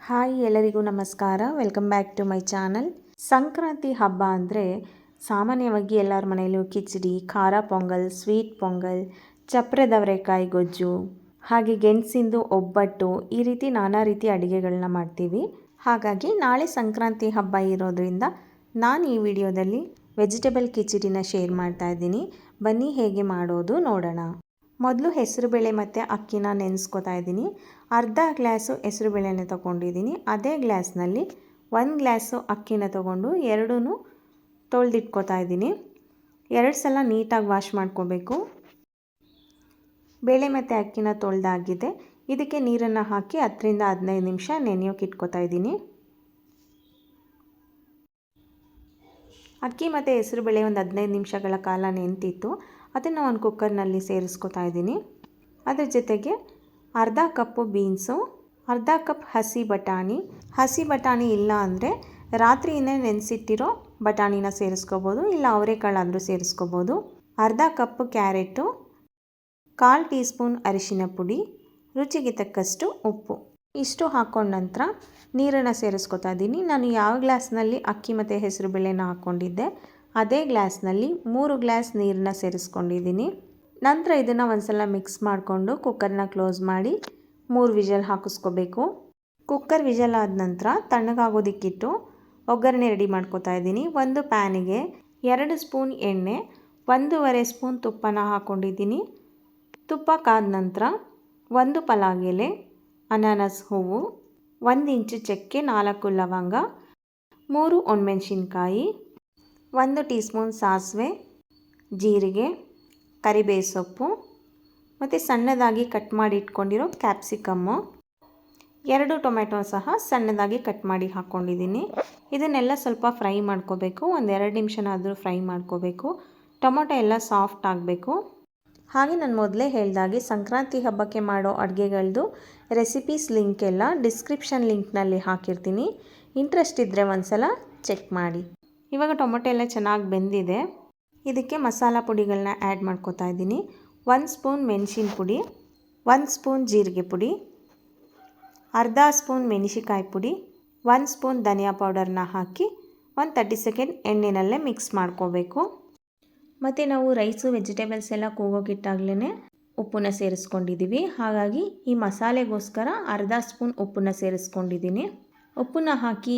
Hi ಎಲ್ಲರಿಗೂ ನಮಸ್ಕಾರ. Welcome back to my channel. Sankranti ಹಬ್ಬ ಅಂದರೆ ಸಾಮಾನ್ಯವಾಗಿ ಎಲ್ಲರ ಮನೆಯಲ್ಲೂ ಕಿಚಡಿ, ಖಾರ ಪೊಂಗಲ್, ಸ್ವೀಟ್ ಪೊಂಗಲ್, ಚಪ್ರದವರೆಕಾಯಿ ಗೊಜ್ಜು, ಹಾಗೆ ಗೆಣಸಿಂದು ಒಬ್ಬಟ್ಟು, ಈ ರೀತಿ ನಾನಾ ರೀತಿ ಅಡುಗೆಗಳನ್ನ ಮಾಡ್ತೀವಿ. ಹಾಗಾಗಿ ನಾಳೆ ಸಂಕ್ರಾಂತಿ ಹಬ್ಬ ಇರೋದ್ರಿಂದ ನಾನು ಈ ವಿಡಿಯೋದಲ್ಲಿ ವೆಜಿಟೇಬಲ್ ಕಿಚಡಿನ ಶೇರ್ ಮಾಡ್ತಾ ಇದ್ದೀನಿ. ಬನ್ನಿ ಹೇಗೆ ಮಾಡೋದು ನೋಡೋಣ. ಮೊದಲು ಹೆಸರುಬೇಳೆ ಮತ್ತು ಅಕ್ಕಿನ ನೆನೆಸ್ಕೊತಾ ಇದ್ದೀನಿ. ಅರ್ಧ ಗ್ಲಾಸು ಹೆಸರುಬೇಳೆನ ತೊಗೊಂಡಿದ್ದೀನಿ. ಅದೇ ಗ್ಲಾಸ್ನಲ್ಲಿ 1 ಗ್ಲಾಸು ಅಕ್ಕಿನ ತೊಗೊಂಡು ಎರಡೂ ತೊಳೆದಿಟ್ಕೊತಾ ಇದ್ದೀನಿ. 2 ಸಲ ನೀಟಾಗಿ ವಾಶ್ ಮಾಡ್ಕೋಬೇಕು. ಬೇಳೆ ಮತ್ತು ಅಕ್ಕಿನ ತೊಳೆದಾಗಿದೆ. ಇದಕ್ಕೆ ನೀರನ್ನು ಹಾಕಿ 10 ರಿಂದ 15 ನಿಮಿಷ ನೆನೆಯೋಕೆ ಇಟ್ಕೊತಾ ಇದ್ದೀನಿ. ಅಕ್ಕಿ ಮತ್ತು ಹೆಸರುಬೇಳೆ ಒಂದು 15 ನಿಮಿಷಗಳ ಕಾಲ ನೆಂತಿತ್ತು. ಅದನ್ನು ಒಂದು ಕುಕ್ಕರ್ನಲ್ಲಿ ಸೇರಿಸ್ಕೊತಾ ಇದ್ದೀನಿ. ಅದ್ರ ಜೊತೆಗೆ ಅರ್ಧ ಕಪ್ಪು ಬೀನ್ಸು, ಅರ್ಧ ಕಪ್ ಹಸಿ ಬಟಾಣಿ ಇಲ್ಲ ಅಂದರೆ ರಾತ್ರಿಯೇ ನೆನೆಸಿಟ್ಟಿರೋ ಬಟಾಣಿನ ಸೇರಿಸ್ಕೋಬೋದು, ಇಲ್ಲ ಅವರೆಕಾಳಾದರೂ ಸೇರಿಸ್ಕೋಬೋದು. ಅರ್ಧ ಕಪ್ ಕ್ಯಾರೆಟು, 1/4 ಟೀ ಸ್ಪೂನ್ ಅರಿಶಿನ ಪುಡಿ, ರುಚಿಗೆ ತಕ್ಕಷ್ಟು ಉಪ್ಪು. ಇಷ್ಟು ಹಾಕ್ಕೊಂಡ ನಂತರ ನೀರನ್ನು ಸೇರಿಸ್ಕೊತಾ ಇದ್ದೀನಿ. ನಾನು ಯಾವ ಗ್ಲಾಸ್ನಲ್ಲಿ ಅಕ್ಕಿ ಮತ್ತು ಹೆಸರುಬೇಳೆನ ಹಾಕ್ಕೊಂಡಿದ್ದೆ ಅದೇ ಗ್ಲಾಸ್ನಲ್ಲಿ 3 ಗ್ಲಾಸ್ ನೀರನ್ನ ಸೇರಿಸ್ಕೊಂಡಿದ್ದೀನಿ. ನಂತರ ಇದನ್ನು ಒಂದ್ಸಲ ಮಿಕ್ಸ್ ಮಾಡಿಕೊಂಡು ಕುಕ್ಕರ್ನ ಕ್ಲೋಸ್ ಮಾಡಿ 3 ವಿಷಲ್ ಹಾಕಿಸ್ಕೋಬೇಕು. ಕುಕ್ಕರ್ ವಿಷಲ್ ಆದ ನಂತರ ತಣ್ಣಗಾಗೋದಕ್ಕಿಟ್ಟು ಒಗ್ಗರಣೆ ರೆಡಿ ಮಾಡ್ಕೋತಾ ಇದ್ದೀನಿ. ಒಂದು ಪ್ಯಾನಿಗೆ 2 ಸ್ಪೂನ್ ಎಣ್ಣೆ, 1.5 ಸ್ಪೂನ್ ತುಪ್ಪನ ಹಾಕ್ಕೊಂಡಿದ್ದೀನಿ. ತುಪ್ಪ ಕಾದ ನಂತರ 1 ಪಲಾವ್ ಎಲೆ, ಅನಾನಸ್ ಹೂವು, 1 ಇಂಚು ಚಕ್ಕೆ, 4 ಲವಂಗ, 3 ಒಣಮೆಣಸಿನ್ಕಾಯಿ, 1 ಟೀ ಸ್ಪೂನ್ ಸಾಸಿವೆ, ಜೀರಿಗೆ, ಕರಿಬೇವು ಸೊಪ್ಪು ಮತ್ತು ಸಣ್ಣದಾಗಿ ಕಟ್ ಮಾಡಿ ಇಟ್ಕೊಂಡಿರೋ ಕ್ಯಾಪ್ಸಿಕಮ್ಮು, 2 ಟೊಮೆಟೊ ಸಹ ಸಣ್ಣದಾಗಿ ಕಟ್ ಮಾಡಿ ಹಾಕ್ಕೊಂಡಿದ್ದೀನಿ. ಇದನ್ನೆಲ್ಲ ಸ್ವಲ್ಪ ಫ್ರೈ ಮಾಡ್ಕೋಬೇಕು. 1-2 ನಿಮಿಷನಾದರೂ ಫ್ರೈ ಮಾಡ್ಕೋಬೇಕು. ಟೊಮೊಟೊ ಎಲ್ಲ ಸಾಫ್ಟ್ ಆಗಬೇಕು. ಹಾಗೆ ನಾನು ಮೊದಲೇ ಹೇಳಿದಾಗೆ ಸಂಕ್ರಾಂತಿ ಹಬ್ಬಕ್ಕೆ ಮಾಡೋ ಅಡುಗೆಗಳದ್ದು ರೆಸಿಪೀಸ್ ಲಿಂಕ್ ಎಲ್ಲ ಡಿಸ್ಕ್ರಿಪ್ಷನ್ ಲಿಂಕ್ನಲ್ಲಿ ಹಾಕಿರ್ತೀನಿ. ಇಂಟ್ರೆಸ್ಟ್ ಇದ್ದರೆ ಒಂದ್ಸಲ ಚೆಕ್ ಮಾಡಿ. ಇವಾಗ ಟೊಮೊಟೊ ಎಲ್ಲ ಚೆನ್ನಾಗಿ ಬೆಂದಿದೆ. ಇದಕ್ಕೆ ಮಸಾಲ ಪುಡಿಗಳನ್ನ ಆ್ಯಡ್ ಮಾಡ್ಕೋತಾ ಇದ್ದೀನಿ. 1 ಸ್ಪೂನ್ ಮೆಣಸಿನ ಪುಡಿ, 1 ಸ್ಪೂನ್ ಜೀರಿಗೆ ಪುಡಿ, ಅರ್ಧ ಸ್ಪೂನ್ ಮೆಣಸಿಕಾಯಿ ಪುಡಿ, 1 ಸ್ಪೂನ್ ಧನಿಯಾ ಪೌಡರ್ನ ಹಾಕಿ 30 ಸೆಕೆಂಡ್ ಎಣ್ಣೆನಲ್ಲೇ ಮಿಕ್ಸ್ ಮಾಡ್ಕೋಬೇಕು. ಮತ್ತು ನಾವು ರೈಸು ವೆಜಿಟೇಬಲ್ಸ್ ಎಲ್ಲ ಕೂಗೋಕ್ಕಿಟ್ಟಾಗಲೇ ಉಪ್ಪನ್ನ ಸೇರಿಸ್ಕೊಂಡಿದ್ದೀವಿ. ಹಾಗಾಗಿ ಈ ಮಸಾಲೆಗೋಸ್ಕರ ಅರ್ಧ ಸ್ಪೂನ್ ಉಪ್ಪನ್ನ ಸೇರಿಸ್ಕೊಂಡಿದ್ದೀನಿ. ಉಪ್ಪನ್ನ ಹಾಕಿ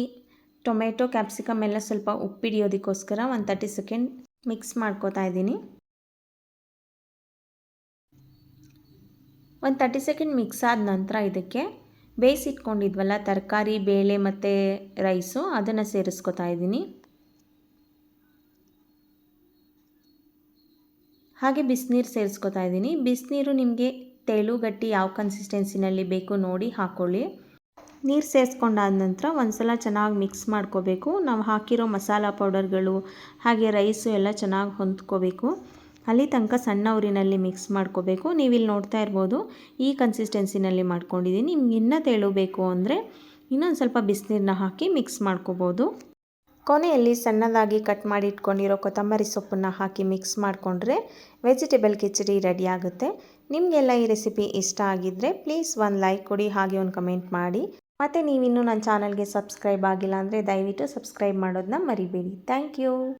ಟೊಮೆಟೊ ಕ್ಯಾಪ್ಸಿಕಮ್ ಎಲ್ಲ ಸ್ವಲ್ಪ ಉಪ್ಪಿಡಿಯೋದಕ್ಕೋಸ್ಕರ 30 ಸೆಕೆಂಡ್ ಮಿಕ್ಸ್ ಮಾಡ್ಕೋತಾ ಇದ್ದೀನಿ. 30 ಸೆಕೆಂಡ್ ಮಿಕ್ಸ್ ಆದ ನಂತರ ಇದಕ್ಕೆ ಬೇಯಿಸಿಟ್ಕೊಂಡಿದ್ವಲ್ಲ ತರಕಾರಿ, ಬೇಳೆ ಮತ್ತು ರೈಸು, ಅದನ್ನು ಸೇರಿಸ್ಕೊತಾ ಇದ್ದೀನಿ. ಹಾಗೆ ಬಿಸಿನೀರು ಸೇರಿಸ್ಕೊತಾ ಇದ್ದೀನಿ. ಬಿಸಿನೀರು ನಿಮಗೆ ತೆಳು ಗಟ್ಟಿ ಯಾವ ಕನ್ಸಿಸ್ಟೆನ್ಸಿನಲ್ಲಿ ಬೇಕು ನೋಡಿ ಹಾಕ್ಕೊಳ್ಳಿ. ನೀರು ಸೇರಿಸ್ಕೊಂಡಾದ ನಂತರ ಒಂದ್ಸಲ ಚೆನ್ನಾಗಿ ಮಿಕ್ಸ್ ಮಾಡ್ಕೋಬೇಕು. ನಾವು ಹಾಕಿರೋ ಮಸಾಲ ಪೌಡರ್ಗಳು ಹಾಗೆ ರೈಸು ಎಲ್ಲ ಚೆನ್ನಾಗಿ ಹೊಂದ್ಕೋಬೇಕು. ಅಲ್ಲಿ ತನಕ ಸಣ್ಣ ಉರಿನಲ್ಲಿ ಮಿಕ್ಸ್ ಮಾಡ್ಕೋಬೇಕು. ನೀವಿಲ್ಲಿ ನೋಡ್ತಾ ಇರ್ಬೋದು ಈ ಕನ್ಸಿಸ್ಟೆನ್ಸಿನಲ್ಲಿ ಮಾಡ್ಕೊಂಡಿದ್ದೀನಿ. ನಿಮ್ಗೆ ಇನ್ನೂ ತೆಳು ಬೇಕು ಅಂದರೆ ಇನ್ನೊಂದು ಸ್ವಲ್ಪ ಬಿಸಿನೀರನ್ನ ಹಾಕಿ ಮಿಕ್ಸ್ ಮಾಡ್ಕೋಬೋದು. ಕೊನೆಯಲ್ಲಿ ಸಣ್ಣದಾಗಿ ಕಟ್ ಮಾಡಿ ಇಟ್ಕೊಂಡಿರೋ ಕೊತ್ತಂಬರಿ ಸೊಪ್ಪನ್ನು ಹಾಕಿ ಮಿಕ್ಸ್ ಮಾಡಿಕೊಂಡ್ರೆ ವೆಜಿಟೇಬಲ್ ಕಿಚಡಿ ರೆಡಿ ಆಗುತ್ತೆ. ನಿಮಗೆಲ್ಲ ಈ ರೆಸಿಪಿ ಇಷ್ಟ ಆಗಿದ್ದರೆ ಪ್ಲೀಸ್ ಒಂದು ಲೈಕ್ ಕೊಡಿ, ಹಾಗೆ ಒಂದು ಕಮೆಂಟ್ ಮಾಡಿ. ಮತ್ತು ನೀವಿನ್ನೂ ನನ್ನ ಚಾನಲ್ಗೆ ಸಬ್ಸ್ಕ್ರೈಬ್ ಆಗಿಲ್ಲ ಅಂದರೆ ದಯವಿಟ್ಟು ಸಬ್ಸ್ಕ್ರೈಬ್ ಮಾಡೋದನ್ನ ಮರಿಬೇಡಿ. Thank you.